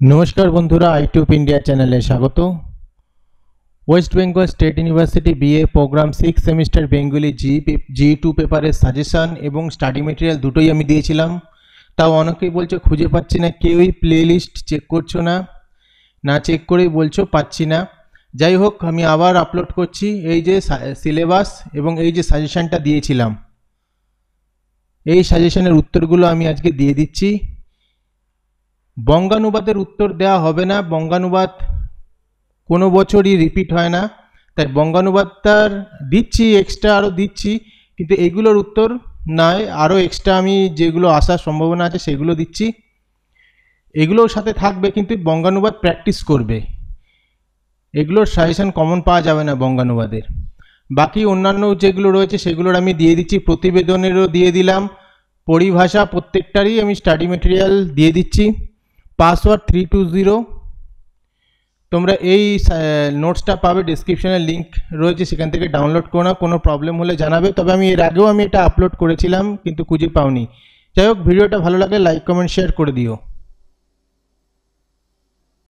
नमस्कार बंधुरा आईट्यूब इंडिया चैनले स्वागत। West Bengal State University BA program 6 semester Bengali जी2 पेपारे सजेशन एवं स्टाडी मेटेरियल दुटोई आमी दिएछिलाम। ताओ अनेकेई बोलछो खुंजे पाচ্ছি না, केउई प्लेलिस्ट चेक करछो ना, ना चेक करेई बोलछो पाচ্ছি না। যাই হোক আমি আবার আপলোড করছি এই যে সিলেবাস এবং এই যে সাজেশনটা দিয়েছিলাম, এই সাজেশনের উত্তরগুলো আমি আজকে দিয়ে দিচ্ছি। বঙ্গানুবাদের উত্তর দেওয়া হবে না, বঙ্গানুবাদ কোনো বছরই রিপিট হয় না, তাই বঙ্গানুবাদটার দিচ্ছি এক্সট্রা আরও দিচ্ছি, কিন্তু এইগুলোর উত্তর নয়, আরও এক্সট্রা আমি যেগুলো আসার সম্ভাবনা আছে সেগুলো দিচ্ছি। এগুলোর সাথে থাকবে, কিন্তু বঙ্গানুবাদ প্র্যাকটিস করবে। এগুলোর সাজেশন কমন পাওয়া যাবে না বঙ্গানুবাদের। বাকি অন্যান্য যেগুলো রয়েছে সেগুলোর আমি দিয়ে দিচ্ছি, প্রতিবেদনেরও দিয়ে দিলাম, পরিভাষা প্রত্যেকটারই আমি স্টাডি মেটেরিয়াল দিয়ে দিচ্ছি। পাসওয়ার্ড 320 তোমরা এই নোটসটা পাবে, ডেসক্রিপশনে লিঙ্ক রয়েছে, সেখান থেকে ডাউনলোড করো না। কোনো প্রবলেম হলে জানাবে, তবে আমি এর আগেও এটা আপলোড করেছিলাম কিন্তু খুঁজে পাওনি। যাই হোক, ভিডিওটা ভালো লাগলে লাইক কমেন্ট শেয়ার করে দিও।